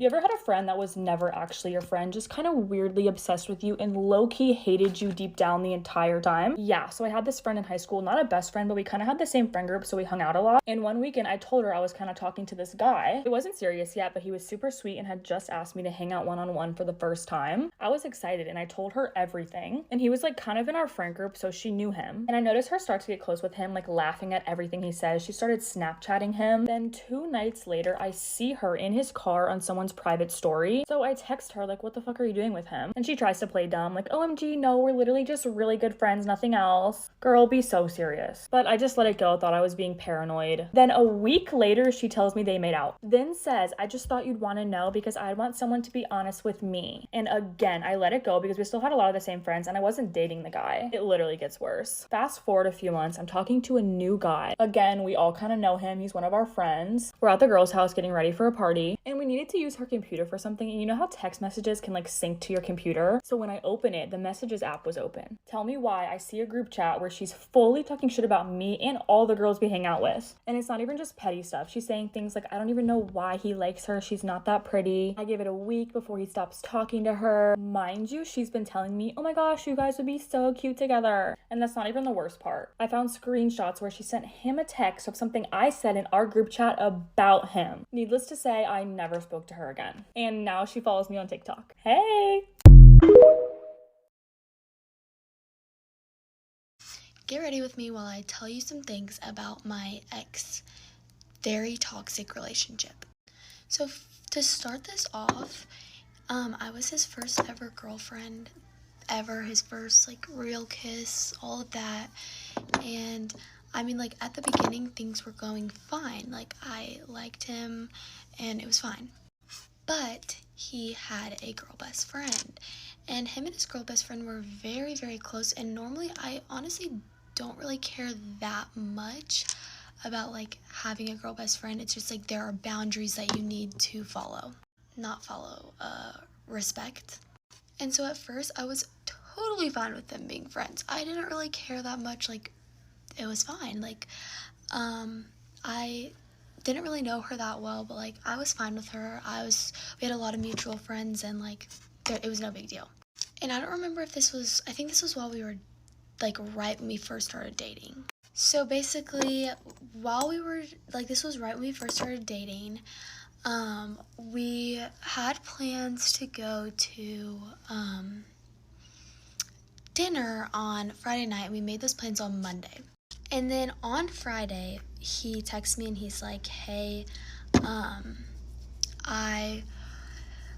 You ever had a friend that was never actually your friend, just kind of weirdly obsessed with you and low-key hated you deep down the entire time? Yeah, so I had this friend in high school, not a best friend, but we kind of had the same friend group, so we hung out a lot. And one weekend, I told her I was kind of talking to this guy. It wasn't serious yet, but he was super sweet and had just asked me to hang out one-on-one for the first time. I was excited and I told her everything. And he was like kind of in our friend group, so she knew him. And I noticed her start to get close with him, like laughing at everything he says. She started Snapchatting him. Then 2 nights later, I see her in his car on someone's private story. So I text her like, what the fuck are you doing with him? And she tries to play dumb, like, OMG, no, we're literally just really good friends, nothing else. Girl, be so serious. But I just let it go, thought I was being paranoid. Then a week later, she tells me they made out. Then says, I just thought you'd want to know because I want someone to be honest with me. And again, I let it go because we still had a lot of the same friends and I wasn't dating the guy. It literally gets worse. Fast forward a few months, I'm talking to a new guy. Again, we all kind of know him. He's one of our friends. We're at the girl's house getting ready for a party and we needed to use her computer for something. And you know how text messages can like sync to your computer? So when I open it, the messages app was open. Tell me why I see a group chat where she's fully talking shit about me and all the girls we hang out with. And it's not even just petty stuff. She's saying things like, I don't even know why he likes her. She's not that pretty. I give it a week before he stops talking to her. Mind you, she's been telling me, oh my gosh, you guys would be so cute together. And that's not even the worst part. I found screenshots where she sent him a text of something I said in our group chat about him. Needless to say, I never spoke to her again. And now she follows me on TikTok. Hey! Get ready with me while I tell you some things about my ex very toxic relationship. So to start this off, I was his first ever girlfriend, his first like real kiss, all of that. And I mean, like at the beginning things were going fine. Like I liked him and it was fine. But he had a girl best friend and him and his girl best friend were very, very close. And normally I honestly don't really care that much about like having a girl best friend. It's just like there are boundaries that you need to respect. And so at first I was totally fine with them being friends. I didn't really care that much. Like it was fine. Like I didn't really know her that well, but like I was fine with her. We had a lot of mutual friends and like it was no big deal. And I don't remember if I think this was while we were like right when we first started dating. So basically, this was right when we first started dating, we had plans to go to dinner on Friday night, and we made those plans on Monday. And then on Friday, he texts me and he's like, hey, I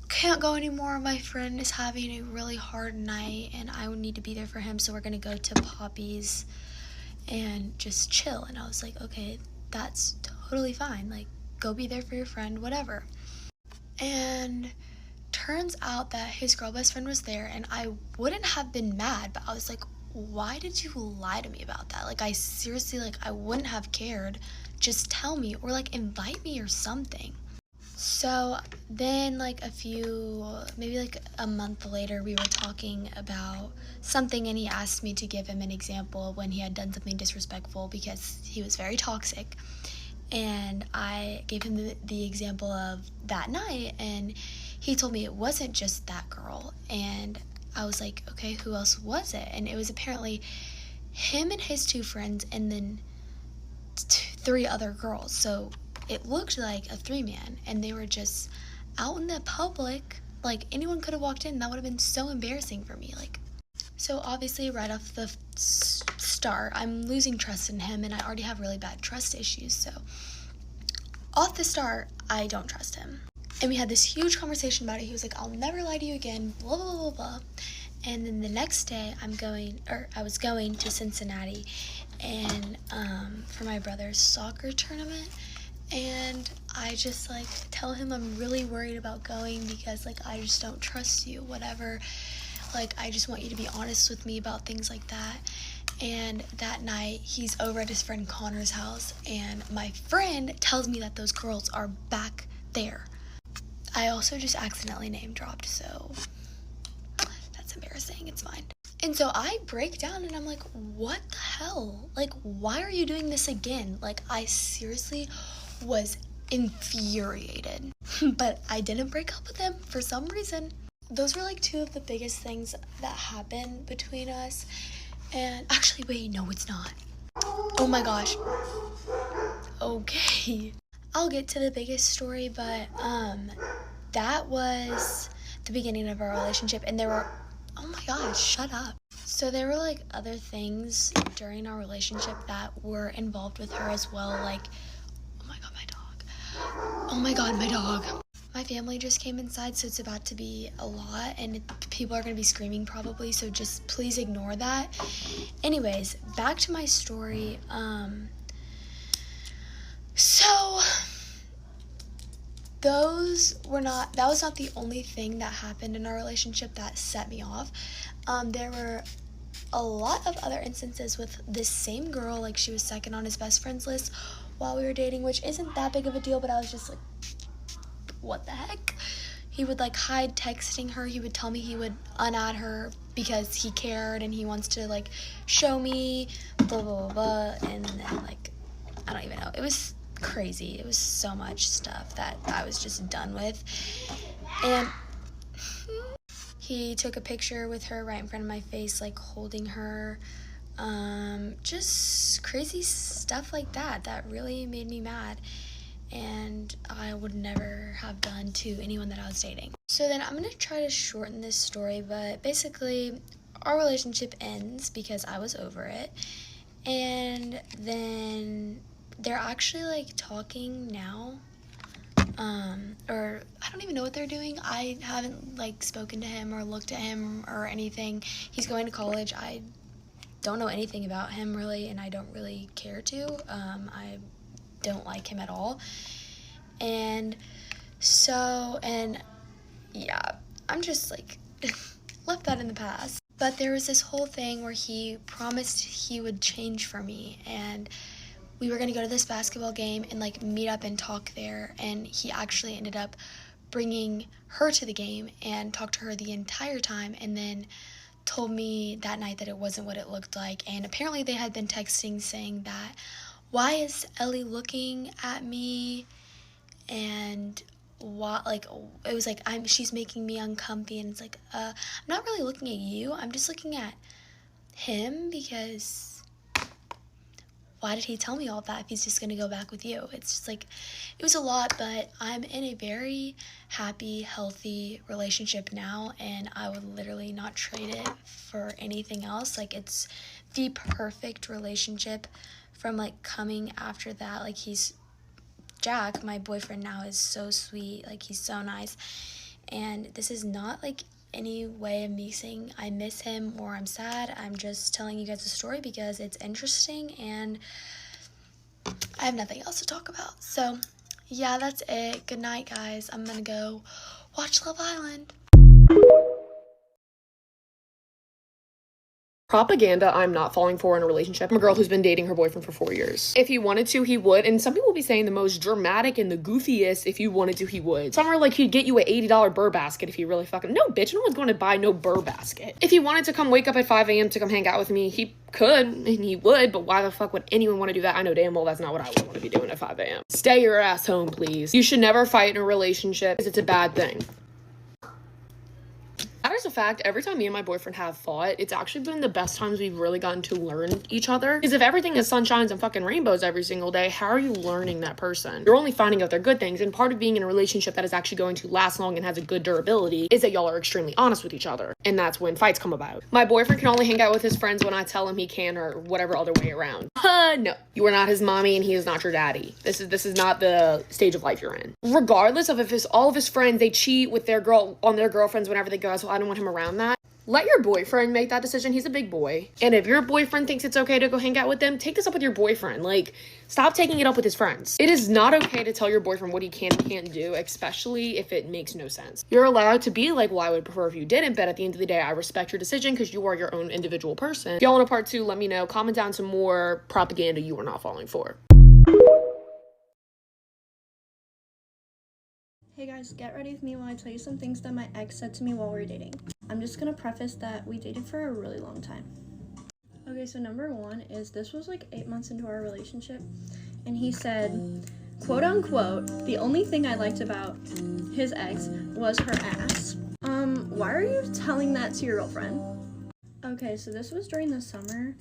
can't go anymore. My friend is having a really hard night and I would need to be there for him, so we're gonna go to Poppy's and just chill. And I was like, okay, that's totally fine. Like, go be there for your friend, whatever. And turns out that his girl best friend was there and I wouldn't have been mad, but I was like, why did you lie to me about that? Like, I seriously, like, I wouldn't have cared. Just tell me or like invite me or something. So then like maybe like a month later, we were talking about something and he asked me to give him an example of when he had done something disrespectful because he was very toxic. And I gave him the example of that night and he told me it wasn't just that girl. And I was like, okay, who else was it? And it was apparently him and his 2 friends and then 3 other girls. So it looked like a 3-man and they were just out in the public. Like anyone could have walked in. That would have been so embarrassing for me. Like, so obviously right off the start, I'm losing trust in him and I already have really bad trust issues. So off the start, I don't trust him. And we had this huge conversation about it. He was like, I'll never lie to you again, blah, blah, blah, blah. And then the next day I was going to Cincinnati and for my brother's soccer tournament. And I just like tell him I'm really worried about going because like I just don't trust you, whatever. Like I just want you to be honest with me about things like that. And that night he's over at his friend Connor's house and my friend tells me that those girls are back there. I also just accidentally name dropped, so that's embarrassing. It's fine. And so I break down and I'm like, what the hell? Like, why are you doing this again? Like, I seriously was infuriated. But I didn't break up with him for some reason. Those were like two of the biggest things that happened between us. And actually, wait, no, it's not. Oh my gosh. Okay. I'll get to the biggest story, but that was the beginning of our relationship, and there were, oh my gosh, shut up. So there were like other things during our relationship that were involved with her as well, like, oh my god, my dog. Oh my god, my dog. My family just came inside, so it's about to be a lot, and people are going to be screaming probably, so just please ignore that. Anyways, back to my story. So that was not the only thing that happened in our relationship that set me off. There were a lot of other instances with this same girl, like she was second on his best friends list while we were dating, which isn't that big of a deal, but I was just like, what the heck? He would like hide texting her. He would tell me he would unadd her because he cared and he wants to like show me blah blah blah, blah. And then like, I don't even know, it was crazy. It was so much stuff that I was just done with. And he took a picture with her right in front of my face, like holding her. Just crazy stuff like that really made me mad, and I would never have done to anyone that I was dating. So then I'm gonna try to shorten this story, but basically our relationship ends because I was over it, and then they're actually like talking now, or I don't even know what they're doing. I haven't like spoken to him or looked at him or anything. He's going to college. I don't know anything about him really, and I don't really care to. I don't like him at all. And yeah, I'm just like left that in the past. But there was this whole thing where he promised he would change for me, and we were going to go to this basketball game and like meet up and talk there, and he actually ended up bringing her to the game and talked to her the entire time, and then told me that night that it wasn't what it looked like. And apparently they had been texting saying that, why is Ellie looking at me, and what, like, it was like, she's making me uncomfy, and it's like, I'm not really looking at you, I'm just looking at him, because why did he tell me all of that if he's just gonna go back with you? It's just like, it was a lot, but I'm in a very happy, healthy relationship now, and I would literally not trade it for anything else. Like, it's the perfect relationship. From like coming after that, like, Jack, my boyfriend now, is so sweet, like he's so nice, and this is not like any way of me saying I miss him or I'm sad. I'm just telling you guys a story because it's interesting and I have nothing else to talk about. So yeah, that's it. Good night, guys. I'm gonna go watch Love Island. Propaganda I'm not falling for in a relationship. I'm a girl who's been dating her boyfriend for 4 years. If he wanted to, he would. And some people will be saying the most dramatic and the goofiest, if you wanted to, he would. Some are like, he'd get you an $80 burr basket if he really fucking... No, bitch, no one's going to buy no burr basket. If he wanted to come wake up at 5 a.m. to come hang out with me, he could, and he would, but why the fuck would anyone want to do that? I know damn well that's not what I would want to be doing at 5 a.m. Stay your ass home, please. You should never fight in a relationship because it's a bad thing. Matters of fact, every time me and my boyfriend have fought, it's actually been the best times we've really gotten to learn each other. Because if everything is sunshines and fucking rainbows every single day, how are you learning that person? You're only finding out their good things, and part of being in a relationship that is actually going to last long and has a good durability is that y'all are extremely honest with each other, and that's when fights come about. My boyfriend can only hang out with his friends when I tell him he can, or whatever other way around. No. You are not his mommy and he is not your daddy. This is not the stage of life you're in. Regardless of if all of his friends, they cheat with their girlfriends whenever they go, so I don't want him around that. Let your boyfriend make that decision. He's a big boy. And if your boyfriend thinks it's okay to go hang out with them, take this up with your boyfriend. Like, stop taking it up with his friends. It is not okay to tell your boyfriend what he can and can't do, especially if it makes no sense. You're allowed to be like, well, I would prefer if you didn't, but at the end of the day, I respect your decision because you are your own individual person. If y'all want a part 2, let me know. Comment down some more propaganda you are not falling for. Hey guys, get ready with me while I tell you some things that my ex said to me while we were dating. I'm just gonna preface that we dated for a really long time. Okay, so number 1 is this was like 8 months into our relationship, and he said, quote unquote, the only thing I liked about his ex was her ass. Why are you telling that to your girlfriend? Okay, so this was during the summer.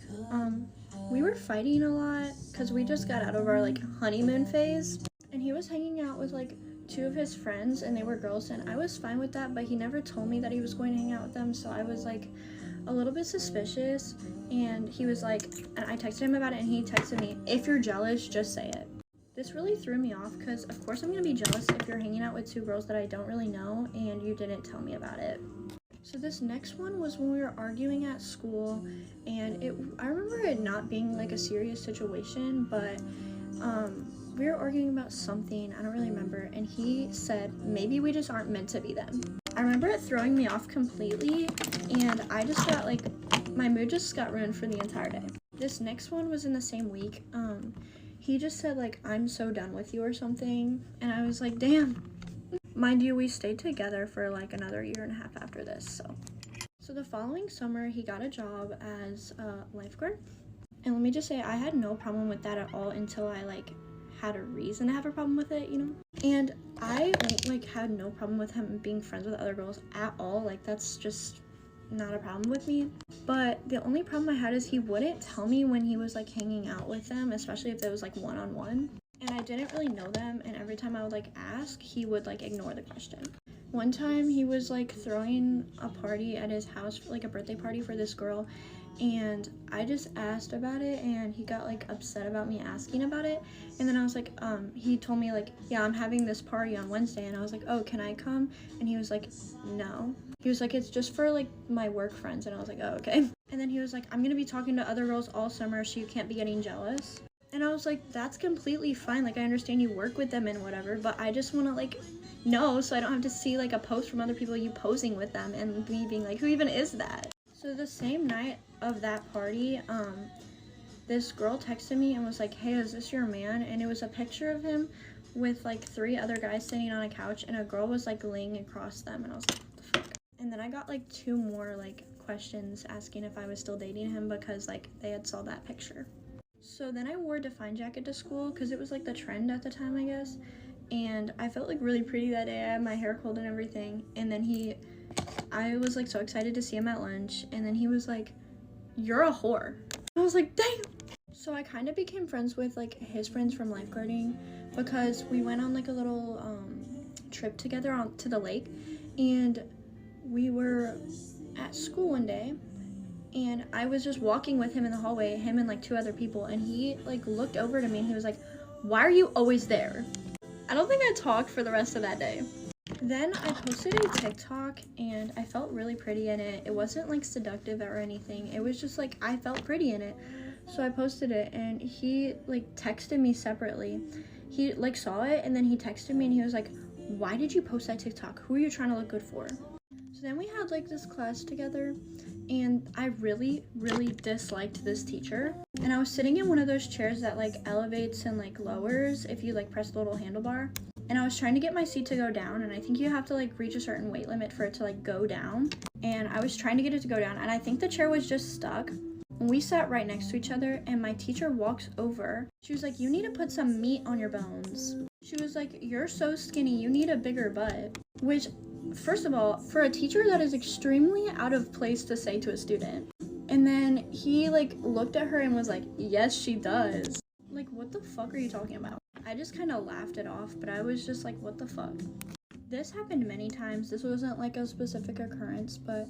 We were fighting a lot because we just got out of our like honeymoon phase, and he was hanging out with like 2 of his friends, and they were girls, and I was fine with that, but he never told me that he was going to hang out with them, so I was like a little bit suspicious. And he was like, and I texted him about it, and he texted me, if you're jealous, just say it. This really threw me off because of course I'm gonna be jealous if you're hanging out with 2 girls that I don't really know and you didn't tell me about it. So this next one was when we were arguing at school, and I remember it not being like a serious situation, but we were arguing about something, I don't really remember, and he said, maybe we just aren't meant to be them. I remember it throwing me off completely, and I just got like, my mood just got ruined for the entire day. This next one was in the same week. He just said like, I'm so done with you or something, and I was like, damn. Mind you, we stayed together for like another 1.5 years after this, so the following summer he got a job as a lifeguard, and let me just say I had no problem with that at all until I like had a reason to have a problem with it, you know. And I like had no problem with him being friends with other girls at all, like that's just not a problem with me. But the only problem I had is he wouldn't tell me when he was like hanging out with them, especially if it was like one-on-one, and I didn't really know them, and every time I would like ask, he would like ignore the question. One time he was like throwing a party at his house, like a birthday party for this girl, and I just asked about it, and he got like upset about me asking about it. And then I was like, he told me like, yeah, I'm having this party on Wednesday, and I was like, oh, can I come? And he was like, no. He was like, it's just for like my work friends, and I was like, oh, okay. And then he was like, I'm gonna be talking to other girls all summer, so you can't be getting jealous. And I was like, that's completely fine, like I understand you work with them and whatever, but I just want to like know so I don't have to see like a post from other people you posing with them and me being like, who even is that? So the same night of that party, this girl texted me and was like, hey, is this your man? And it was a picture of him with like 3 other guys sitting on a couch, and a girl was like laying across them, and I was like, what the fuck? And then I got like 2 more like questions asking if I was still dating him because like they had saw that picture. So then I wore a Define jacket to school because it was like the trend at the time, I guess, and I felt like really pretty that day. I had my hair curled and everything, and then I was like so excited to see him at lunch, and then he was like, you're a whore. I was like, damn. So I kind of became friends with like his friends from lifeguarding because we went on like a little trip together to the lake, and we were at school one day, and I was just walking with him in the hallway, him and like 2 other people, and he like looked over to me and he was like, why are you always there? I don't think I talked for the rest of that day. Then I posted a TikTok, and I felt really pretty in it. It wasn't like seductive or anything, it was just like I felt pretty in it. So I posted it, and he like texted me separately. He like saw it, and then he texted me and he was like, why did you post that TikTok? Who are you trying to look good for? So then we had like this class together, and I really disliked this teacher. And I was sitting in one of those chairs that like elevates and like lowers if you like press the little handlebar. And I was trying to get my seat to go down, and I think you have to like reach a certain weight limit for it to like go down. And I was trying to get it to go down, and I think the chair was just stuck. And we sat right next to each other, and my teacher walks over. She was like, you need to put some meat on your bones. She was like, you're so skinny, you need a bigger butt. Which, first of all, for a teacher, that is extremely out of place to say to a student. And then he like looked at her and was like, yes, she does. Like, what the fuck are you talking about? I just kind of laughed it off, but I was just like, what the fuck? This happened many times. This wasn't like a specific occurrence, but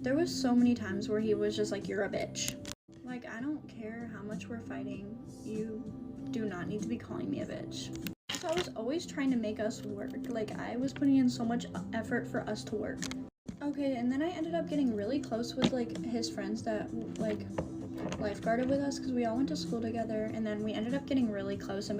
there was so many times where he was just like, you're a bitch. Like, I don't care how much we're fighting, you do not need to be calling me a bitch. So I was always trying to make us work. Like, I was putting in so much effort for us to work. Okay, and then I ended up getting really close with like his friends that like lifeguarded with us because we all went to school together, and then we ended up getting really close and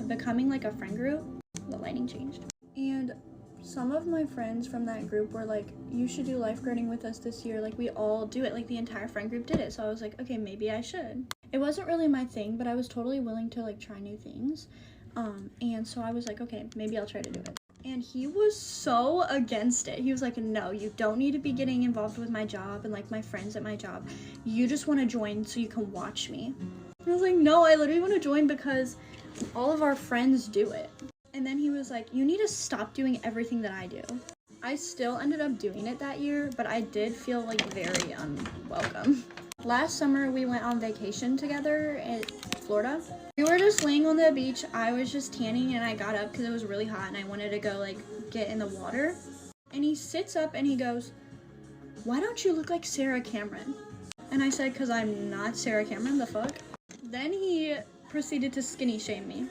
becoming like a friend group. The lighting changed. And some of my friends from that group were like, you should do lifeguarding with us this year, like we all do it, like the entire friend group did it. So I was like, okay, maybe I should. It wasn't really my thing, but I was totally willing to like try new things. And so I was like, okay, maybe I'll try to do it. And he was so against it. He was like, no, you don't need to be getting involved with my job and like my friends at my job. You just want to join so you can watch me. I was like, no, I literally want to join because all of our friends do it. And then he was like, you need to stop doing everything that I do. I still ended up doing it that year, but I did feel like very unwelcome. Last summer, we went on vacation together in Florida. We were just laying on the beach. I was just tanning and I got up because it was really hot and I wanted to go like get in the water. And he sits up and he goes, why don't you look like Sarah Cameron? And I said, because I'm not Sarah Cameron, the fuck? Then he proceeded to skinny shame me.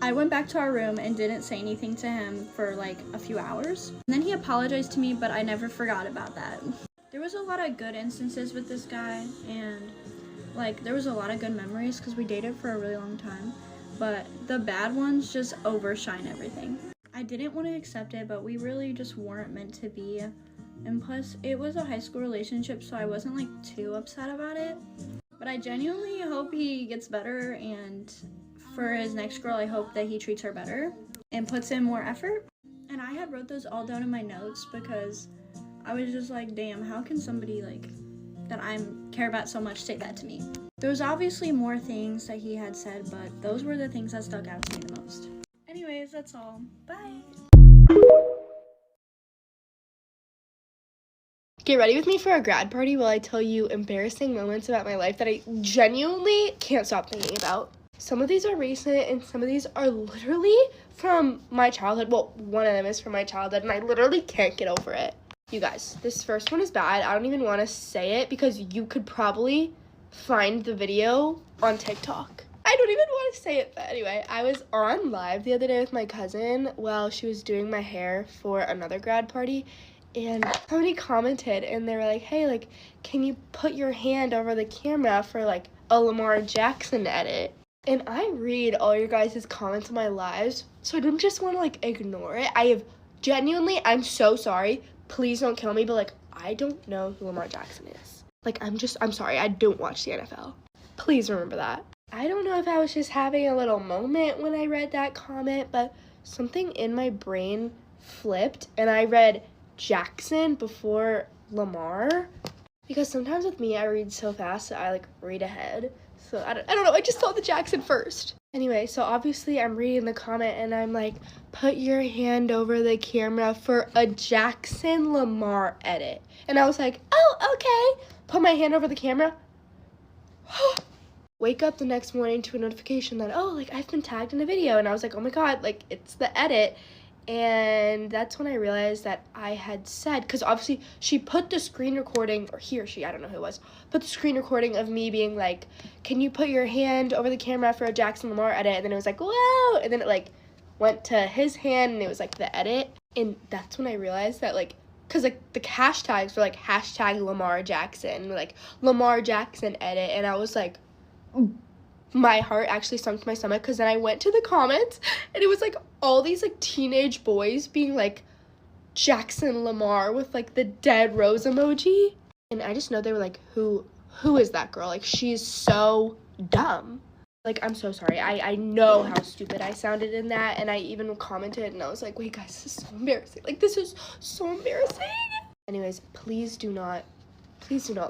I went back to our room and didn't say anything to him for like a few hours. And then he apologized to me, but I never forgot about that. There was a lot of good instances with this guy, and like there was a lot of good memories because we dated for a really long time, but the bad ones just overshine everything. I didn't want to accept it, but we really just weren't meant to be. And plus, it was a high school relationship, so I wasn't like too upset about it. But I genuinely hope he gets better, and for his next girl, I hope that he treats her better and puts in more effort. And I had wrote those all down in my notes because I was just like, damn, how can somebody like that I care about so much say that to me? There was obviously more things that he had said, but those were the things that stuck out to me the most. Anyways, that's all. Bye. Get ready with me for a grad party while I tell you embarrassing moments about my life that I genuinely can't stop thinking about. Some of these are recent and some of these are literally from my childhood. Well, one of them is from my childhood and I literally can't get over it. You guys, this first one is bad. I don't even want to say it because you could probably find the video on TikTok. I don't even want to say it, but anyway, I was on live the other day with my cousin while she was doing my hair for another grad party. And somebody commented and they were like, hey, like, can you put your hand over the camera for like a Lamar Jackson edit? And I read all your guys' comments on my lives, so I don't just want to like ignore it. I have genuinely, I'm so sorry. Please don't kill me, but like, I don't know who Lamar Jackson is. Like, I'm sorry, I don't watch the NFL. Please remember that. I don't know if I was just having a little moment when I read that comment, but something in my brain flipped and I read Jackson before Lamar, because sometimes with me I read so fast that I like read ahead, so I don't know, I just saw the Jackson first. Anyway, so obviously I'm reading the comment and I'm like, put your hand over the camera for a Jackson Lamar edit, and I was like, oh, okay, put my hand over the camera. Wake up the next morning to a notification that, oh, like I've been tagged in a video, and I was like, oh my god, like it's the edit. And that's when I realized that I had said, because obviously she put the screen recording, or he or she, I don't know who it was, put the screen recording of me being like, can you put your hand over the camera for a Jackson Lamar edit? And then it was like, whoa, and then it like went to his hand and it was like the edit. And that's when I realized that like, because like the hashtags were like hashtag Lamar Jackson, like Lamar Jackson edit, and I was like, my heart actually sunk to my stomach, because then I went to the comments and it was like all these like teenage boys being like Jackson Lamar with like the dead rose emoji, and I just know they were like, who is that girl? Like, she's so dumb. Like, I'm so sorry. I know how stupid I sounded in that, and I even commented and I was like, wait guys, this is so embarrassing. Like, this is so embarrassing. Anyways, please do not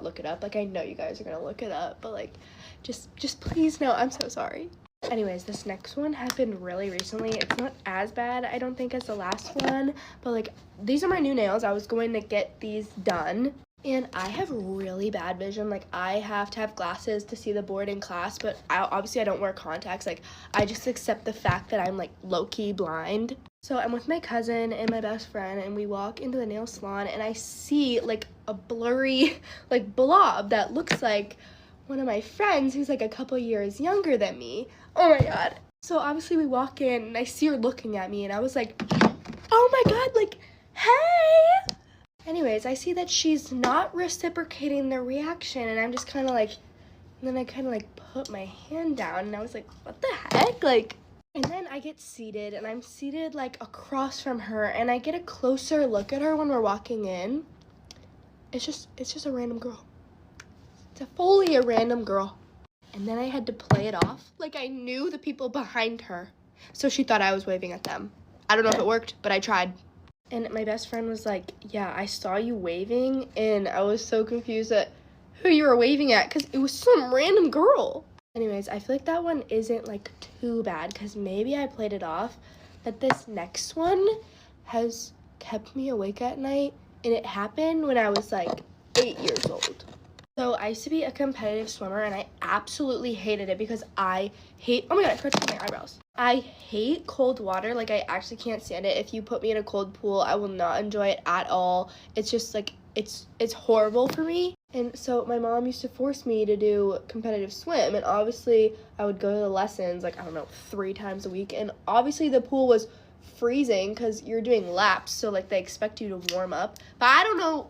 look it up. Like, I know you guys are gonna look it up, but like, just please no, I'm so sorry. Anyways, this next one happened really recently. It's not as bad, I don't think, as the last one, but like, these are my new nails. I was going to get these done, and I have really bad vision. Like, I have to have glasses to see the board in class, but obviously I don't wear contacts. Like, I just accept the fact that I'm like low-key blind. So I'm with my cousin and my best friend, and we walk into the nail salon, and I see like a blurry like blob that looks like one of my friends who's like a couple years younger than me. Oh my god. So obviously we walk in and I see her looking at me, and I was like, oh my god, like, hey. Anyways, I see that she's not reciprocating the reaction, and I'm just kind of like, and then I kind of like put my hand down, and I was like, what the heck? Like, and then I get seated, and I'm seated like across from her, and I get a closer look at her when we're walking in. It's just a random girl. It's fully a random girl. And then I had to play it off like I knew the people behind her, so she thought I was waving at them. I don't know if it worked, but I tried. And my best friend was like, yeah, I saw you waving, and I was so confused at who you were waving at, because it was some random girl. Anyways, I feel like that one isn't like too bad because maybe I played it off, but this next one has kept me awake at night, and it happened when I was like 8 years old. So I used to be a competitive swimmer, and I absolutely hated it because I hate, oh my god, I scratched my eyebrows. I hate cold water. Like, I actually can't stand it. If you put me in a cold pool, I will not enjoy it at all. It's just like, it's horrible for me. And so my mom used to force me to do competitive swim, and obviously I would go to the lessons like, I don't know, 3 times a week, and obviously the pool was freezing because you're doing laps, so like they expect you to warm up. But I don't know,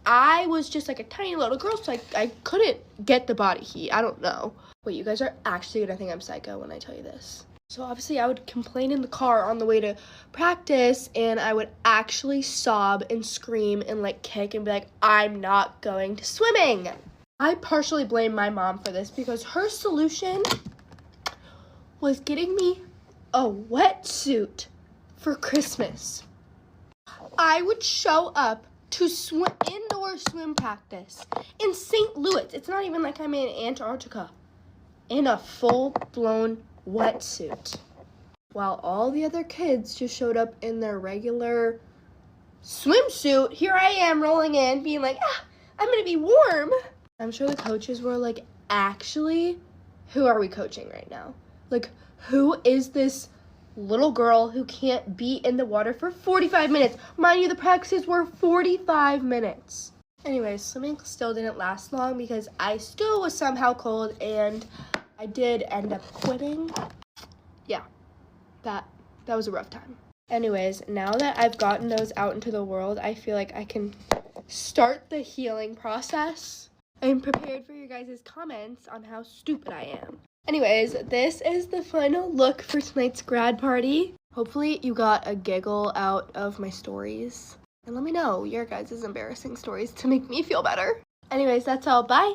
I was just like a tiny little girl, so I couldn't get the body heat. I don't know. Wait, you guys are actually gonna think I'm psycho when I tell you this. So obviously I would complain in the car on the way to practice, and I would actually sob and scream and like kick and be like, I'm not going to swimming. I partially blame my mom for this because her solution was getting me a wetsuit for Christmas. I would show up to indoor swim practice in St. Louis. It's not even like I'm in Antarctica. In a full-blown wetsuit. While all the other kids just showed up in their regular swimsuit, here I am rolling in being like, I'm gonna be warm. I'm sure the coaches were like, actually, who are we coaching right now? Like, who is this little girl who can't be in the water for 45 minutes? Mind you, the practices were 45 minutes. Anyways, swimming still didn't last long because I still was somehow cold, and I did end up quitting. Yeah, that was a rough time. Anyways, now that I've gotten those out into the world, I feel like I can start the healing process. I'm prepared for your guys' comments on how stupid I am. Anyways, this is the final look for tonight's grad party. Hopefully you got a giggle out of my stories. And let me know your guys' embarrassing stories to make me feel better. Anyways, that's all. Bye!